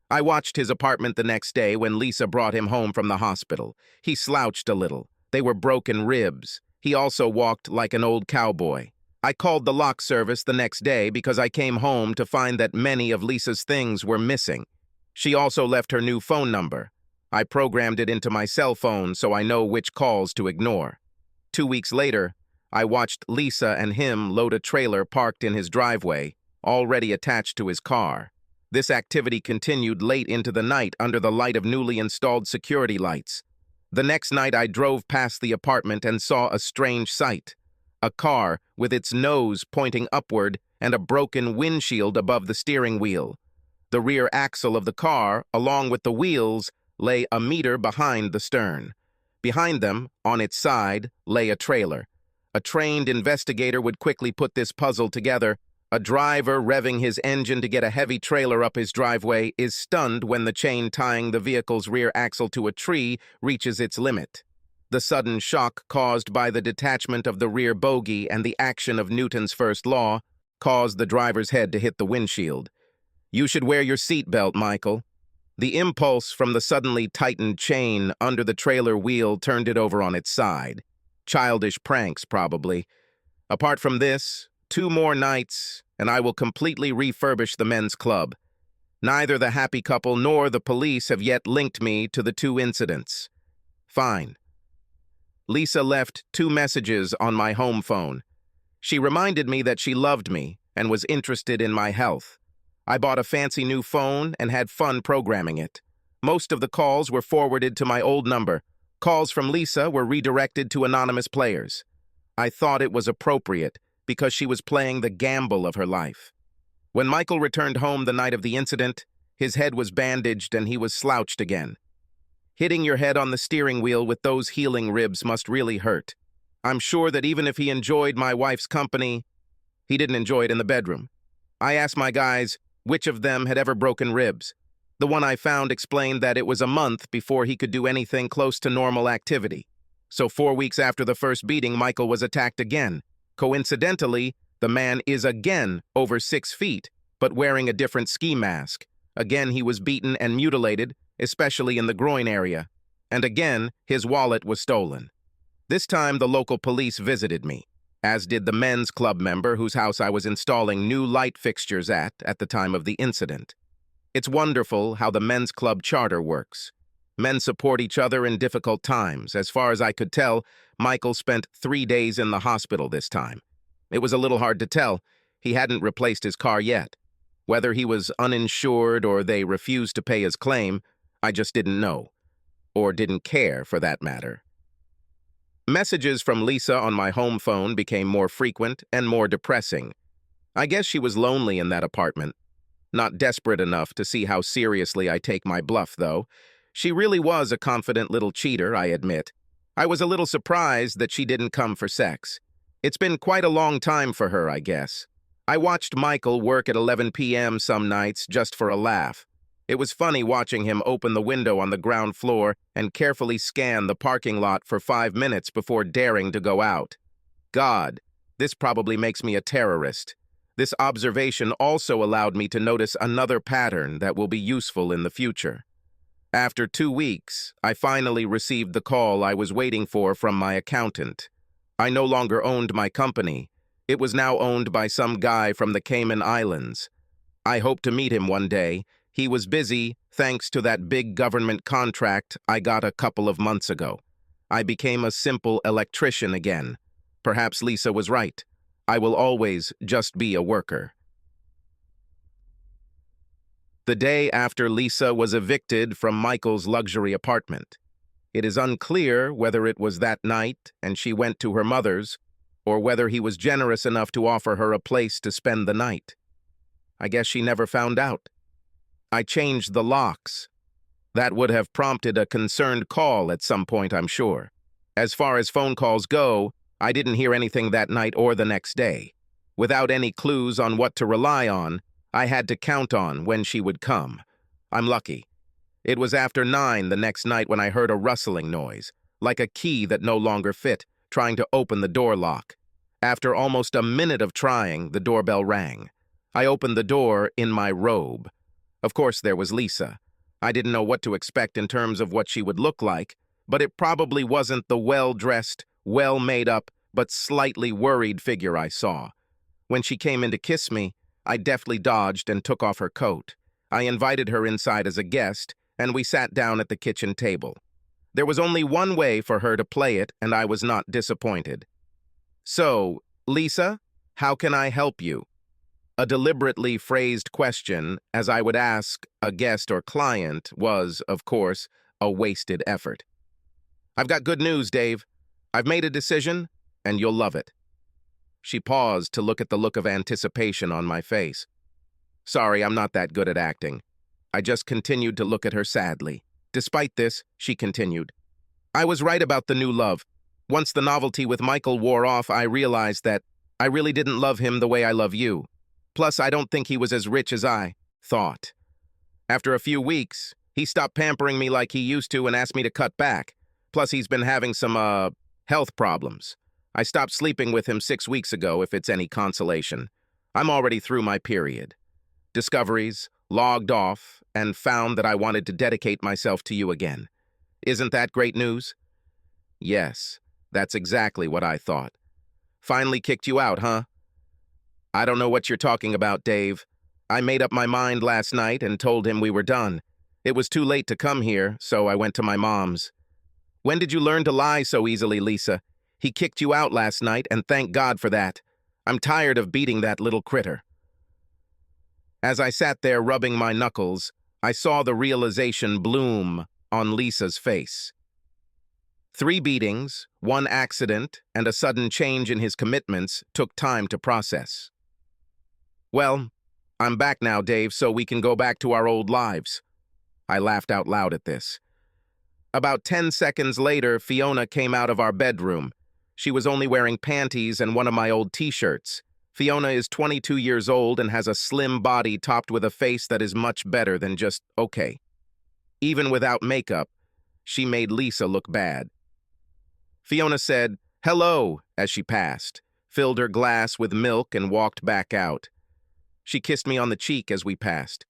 I watched his apartment the next day when Lisa brought him home from the hospital. He slouched a little. They were broken ribs. He also walked like an old cowboy. I called the lock service the next day because I came home to find that many of Lisa's things were missing. She also left her new phone number. I programmed it into my cell phone so I know which calls to ignore. 2 weeks later, I watched Lisa and him load a trailer parked in his driveway, already attached to his car. This activity continued late into the night under the light of newly installed security lights. The next night I drove past the apartment and saw a strange sight. A car with its nose pointing upward and a broken windshield above the steering wheel. The rear axle of the car, along with the wheels, lay a meter behind the stern. Behind them, on its side, lay a trailer. A trained investigator would quickly put this puzzle together. A driver revving his engine to get a heavy trailer up his driveway is stunned when the chain tying the vehicle's rear axle to a tree reaches its limit. The sudden shock caused by the detachment of the rear bogie and the action of Newton's first law caused the driver's head to hit the windshield. "You should wear your seatbelt, Michael." The impulse from the suddenly tightened chain under the trailer wheel turned it over on its side. Childish pranks, probably. Apart from this, 2 more nights, and I will completely refurbish the men's club. Neither the happy couple nor the police have yet linked me to the 2 incidents. Fine. Lisa left 2 messages on my home phone. She reminded me that she loved me and was interested in my health. I bought a fancy new phone and had fun programming it. Most of the calls were forwarded to my old number. Calls from Lisa were redirected to anonymous players. I thought it was appropriate because she was playing the gamble of her life. When Michael returned home the night of the incident, his head was bandaged and he was slouched again. Hitting your head on the steering wheel with those healing ribs must really hurt. I'm sure that even if he enjoyed my wife's company, he didn't enjoy it in the bedroom. I asked my guys which of them had ever broken ribs. The one I found explained that it was a month before he could do anything close to normal activity. So 4 weeks after the first beating, Michael was attacked again. Coincidentally, the man is again over 6 feet, but wearing a different ski mask. Again, he was beaten and mutilated, especially in the groin area. And again, his wallet was stolen. This time, the local police visited me, as did the men's club member whose house I was installing new light fixtures at the time of the incident. It's wonderful how the men's club charter works. Men support each other in difficult times. As far as I could tell, Michael spent 3 days in the hospital this time. It was a little hard to tell. He hadn't replaced his car yet. Whether he was uninsured or they refused to pay his claim, I just didn't know. Or didn't care, for that matter. Messages from Lisa on my home phone became more frequent and more depressing. I guess she was lonely in that apartment. Not desperate enough to see how seriously I take my bluff, though. She really was a confident little cheater, I admit. I was a little surprised that she didn't come for sex. It's been quite a long time for her, I guess. I watched Michael work at 11 p.m. some nights just for a laugh. It was funny watching him open the window on the ground floor and carefully scan the parking lot for 5 minutes before daring to go out. God, this probably makes me a terrorist. This observation also allowed me to notice another pattern that will be useful in the future. After 2 weeks, I finally received the call I was waiting for from my accountant. I no longer owned my company. It was now owned by some guy from the Cayman Islands. I hoped to meet him one day. He was busy, thanks to that big government contract I got a couple of months ago. I became a simple electrician again. Perhaps Lisa was right. I will always just be a worker. the day after Lisa was evicted from Michael's luxury apartment. It is unclear whether it was that night and she went to her mother's, or whether he was generous enough to offer her a place to spend the night. I guess she never found out. I changed the locks. That would have prompted a concerned call at some point, I'm sure. As far as phone calls go, I didn't hear anything that night or the next day. Without any clues on what to rely on, I had to count on when she would come. I'm lucky. It was after 9 the next night when I heard a rustling noise, like a key that no longer fit, trying to open the door lock. After almost a minute of trying, the doorbell rang. I opened the door in my robe. Of course, there was Lisa. I didn't know what to expect in terms of what she would look like, but it probably wasn't the well-dressed, well-made-up, but slightly worried figure I saw. When she came in to kiss me, I deftly dodged and took off her coat. I invited her inside as a guest, and we sat down at the kitchen table. There was only one way for her to play it, and I was not disappointed. "So, Lisa, how can I help you?" A deliberately phrased question, as I would ask a guest or client, was, of course, a wasted effort. "I've got good news, Dave. I've made a decision, and you'll love it." She paused to look at the look of anticipation on my face. Sorry, I'm not that good at acting. I just continued to look at her sadly. Despite this, she continued, "I was right about the new love. Once the novelty with Michael wore off, I realized that I really didn't love him the way I love you. Plus, I don't think he was as rich as I thought. After a few weeks, he stopped pampering me like he used to and asked me to cut back. Plus, he's been having some, health problems. I stopped sleeping with him 6 weeks ago, if it's any consolation. I'm already through my period. Discoveries, logged off, and found that I wanted to dedicate myself to you again. Isn't that great news?" "Yes, that's exactly what I thought." "Finally kicked you out, huh?" "I don't know what you're talking about, Dave. I made up my mind last night and told him we were done. It was too late to come here, so I went to my mom's." "When did you learn to lie so easily, Lisa? He kicked you out last night, and thank God for that. I'm tired of beating that little critter." As I sat there rubbing my knuckles, I saw the realization bloom on Lisa's face. 3 beatings, 1 accident, and a sudden change in his commitments took time to process. "Well, I'm back now, Dave, so we can go back to our old lives." I laughed out loud at this. About 10 seconds later, Fiona came out of our bedroom. She was only wearing panties and one of my old t-shirts. Fiona is 22 years old and has a slim body topped with a face that is much better than just okay. Even without makeup, she made Lisa look bad. Fiona said, "Hello," as she passed, filled her glass with milk and walked back out. She kissed me on the cheek as we passed.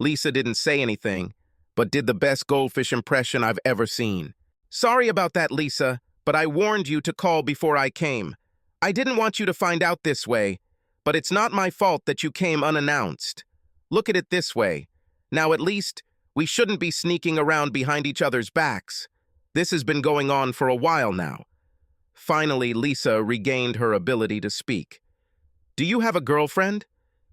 Lisa didn't say anything, but did the best goldfish impression I've ever seen. "Sorry about that, Lisa, but I warned you to call before I came. I didn't want you to find out this way, but it's not my fault that you came unannounced. Look at it this way. Now at least, we shouldn't be sneaking around behind each other's backs. This has been going on for a while now." Finally, Lisa regained her ability to speak. "Do you have a girlfriend?"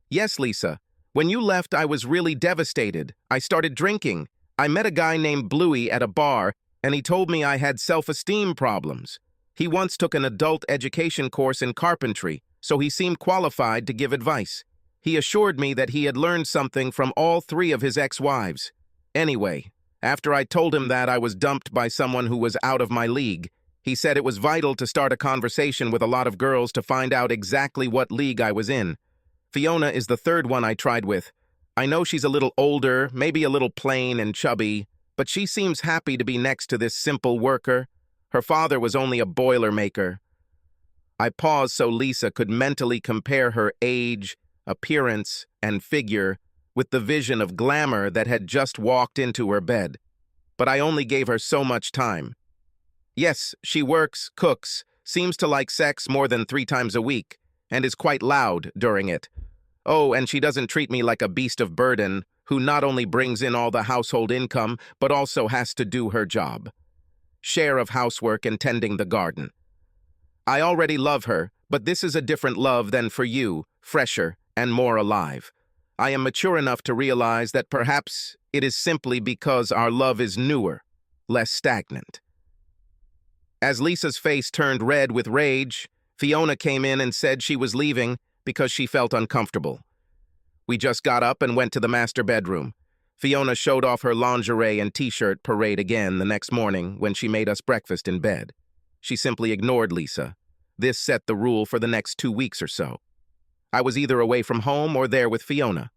"Yes, Lisa. When you left, I was really devastated. I started drinking. I met a guy named Bluey at a bar, and he told me I had self-esteem problems. He once took an adult education course in carpentry, so he seemed qualified to give advice. He assured me that he had learned something from all 3 of his ex-wives. Anyway, after I told him that I was dumped by someone who was out of my league, he said it was vital to start a conversation with a lot of girls to find out exactly what league I was in. Fiona is the 3rd one I tried with. I know she's a little older, maybe a little plain and chubby, but she seems happy to be next to this simple worker. Her father was only a boilermaker." I paused so Lisa could mentally compare her age, appearance, and figure with the vision of glamour that had just walked into her bed. But I only gave her so much time. "Yes, she works, cooks, seems to like sex more than 3 times a week, and is quite loud during it. Oh, and she doesn't treat me like a beast of burden who not only brings in all the household income, but also has to do her job. Share of housework and tending the garden. I already love her, but this is a different love than for you, fresher and more alive. I am mature enough to realize that perhaps it is simply because our love is newer, less stagnant. As Lisa's face turned red with rage, Fiona came in and said she was leaving because she felt uncomfortable. We just got up and went to the master bedroom. Fiona showed off her lingerie and t-shirt parade again the next morning when she made us breakfast in bed. She simply ignored Lisa. This set the rule for the next 2 weeks or so. I was either away from home or there with Fiona.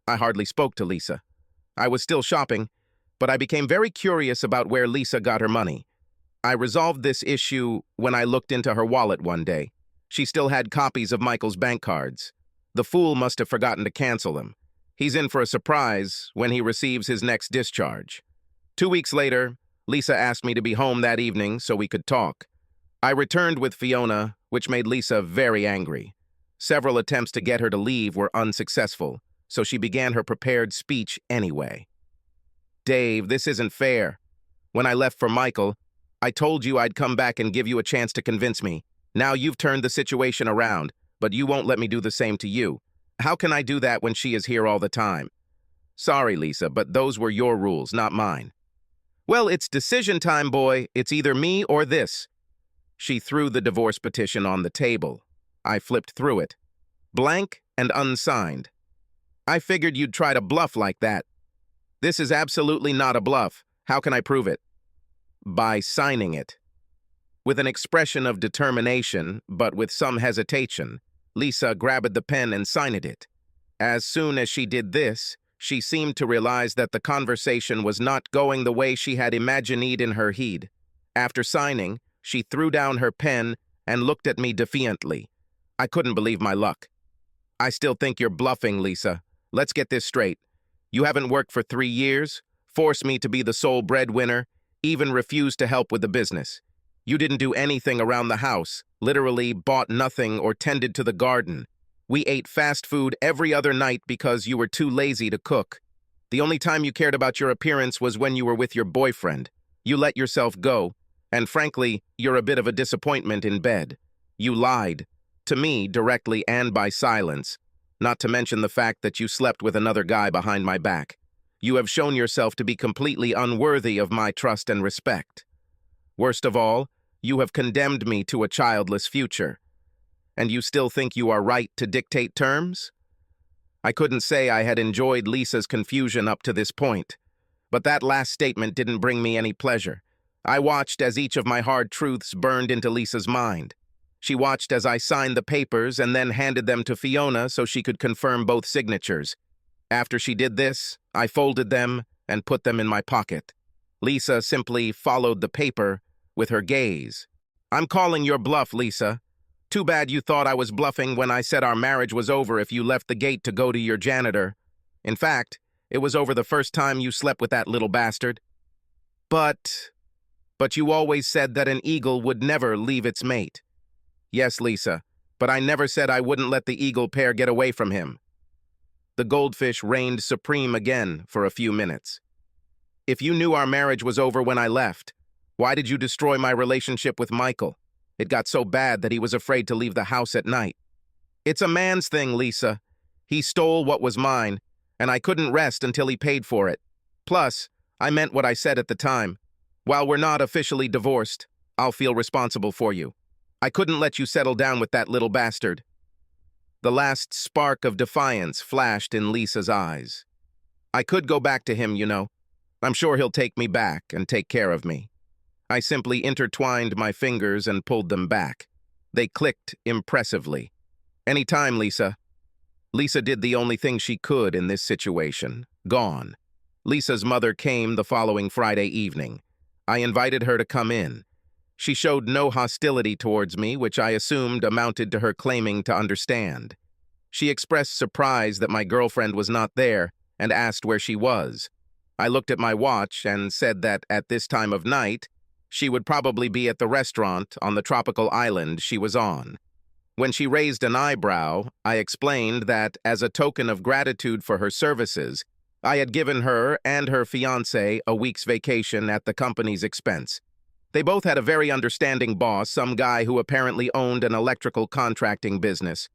I hardly spoke to Lisa. I was still shopping, but I became very curious about where Lisa got her money. I resolved this issue when I looked into her wallet one day. She still had copies of Michael's bank cards. The fool must have forgotten to cancel them. He's in for a surprise when he receives his next discharge. 2 weeks later, Lisa asked me to be home that evening so we could talk. I returned with Fiona, which made Lisa very angry. Several attempts to get her to leave were unsuccessful, so she began her prepared speech anyway. "Dave, this isn't fair. When I left for Michael, I told you I'd come back and give you a chance to convince me. Now you've turned the situation around, but you won't let me do the same to you. How can I do that when she is here all the time?" "Sorry, Lisa, but those were your rules, not mine." "Well, it's decision time, boy. It's either me or this." She threw the divorce petition on the table. I flipped through it. Blank and unsigned. "I figured you'd try to bluff like that." "This is absolutely not a bluff. How can I prove it?" "By signing it." With an expression of determination, but with some hesitation, Lisa grabbed the pen and signed it. As soon as she did this, she seemed to realize that the conversation was not going the way she had imagined in her head. After signing, she threw down her pen and looked at me defiantly. I couldn't believe my luck. "I still think you're bluffing, Lisa. Let's get this straight. You haven't worked for 3 years, forced me to be the sole breadwinner, even refused to help with the business. You didn't do anything around the house, literally bought nothing or tended to the garden. We ate fast food every other night because you were too lazy to cook. The only time you cared about your appearance was when you were with your boyfriend. You let yourself go, and frankly, you're a bit of a disappointment in bed. You lied, to me directly and by silence, not to mention the fact that you slept with another guy behind my back. You have shown yourself to be completely unworthy of my trust and respect. Worst of all, you have condemned me to a childless future. And you still think you are right to dictate terms?" I couldn't say I had enjoyed Lisa's confusion up to this point, but that last statement didn't bring me any pleasure. I watched as each of my hard truths burned into Lisa's mind. She watched as I signed the papers and then handed them to Fiona so she could confirm both signatures. After she did this, I folded them and put them in my pocket. Lisa simply followed the paper with her gaze. "I'm calling your bluff, Lisa. Too bad you thought I was bluffing when I said our marriage was over if you left the gate to go to your janitor. In fact, it was over the first time you slept with that little bastard. But you always said that an eagle would never leave its mate." "Yes, Lisa, but I never said I wouldn't let the eagle pair get away from him." The goldfish reigned supreme again for a few minutes. "If you knew our marriage was over when I left, why did you destroy my relationship with Michael? It got so bad that he was afraid to leave the house at night." "It's a man's thing, Lisa. He stole what was mine, and I couldn't rest until he paid for it. Plus, I meant what I said at the time. While we're not officially divorced, I'll feel responsible for you. I couldn't let you settle down with that little bastard." The last spark of defiance flashed in Lisa's eyes. "I could go back to him, you know. I'm sure he'll take me back and take care of me." I simply intertwined my fingers and pulled them back. They clicked impressively. "Any time, Lisa." Lisa did the only thing she could in this situation. Gone. Lisa's mother came the following Friday evening. I invited her to come in. She showed no hostility towards me, which I assumed amounted to her claiming to understand. She expressed surprise that my girlfriend was not there and asked where she was. I looked at my watch and said that at this time of night, she would probably be at the restaurant on the tropical island she was on. When she raised an eyebrow, I explained that, as a token of gratitude for her services, I had given her and her fiancé a week's vacation at the company's expense. They both had a very understanding boss, some guy who apparently owned an electrical contracting business.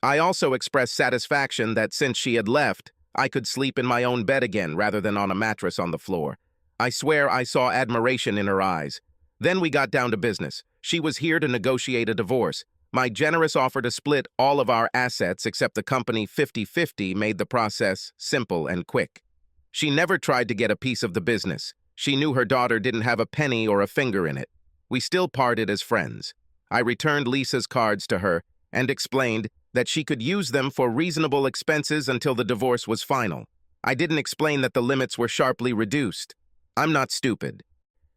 I also expressed satisfaction that since she had left, I could sleep in my own bed again rather than on a mattress on the floor. I swear I saw admiration in her eyes. Then we got down to business. She was here to negotiate a divorce. My generous offer to split all of our assets except the company 50-50 made the process simple and quick. She never tried to get a piece of the business. She knew her daughter didn't have a penny or a finger in it. We still parted as friends. I returned Lisa's cards to her and explained that she could use them for reasonable expenses until the divorce was final. I didn't explain that the limits were sharply reduced. I'm not stupid.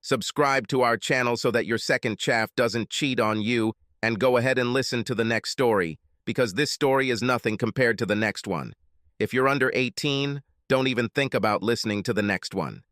Subscribe to our channel so that your second chaff doesn't cheat on you, and go ahead and listen to the next story, because this story is nothing compared to the next one. If you're under 18, don't even think about listening to the next one.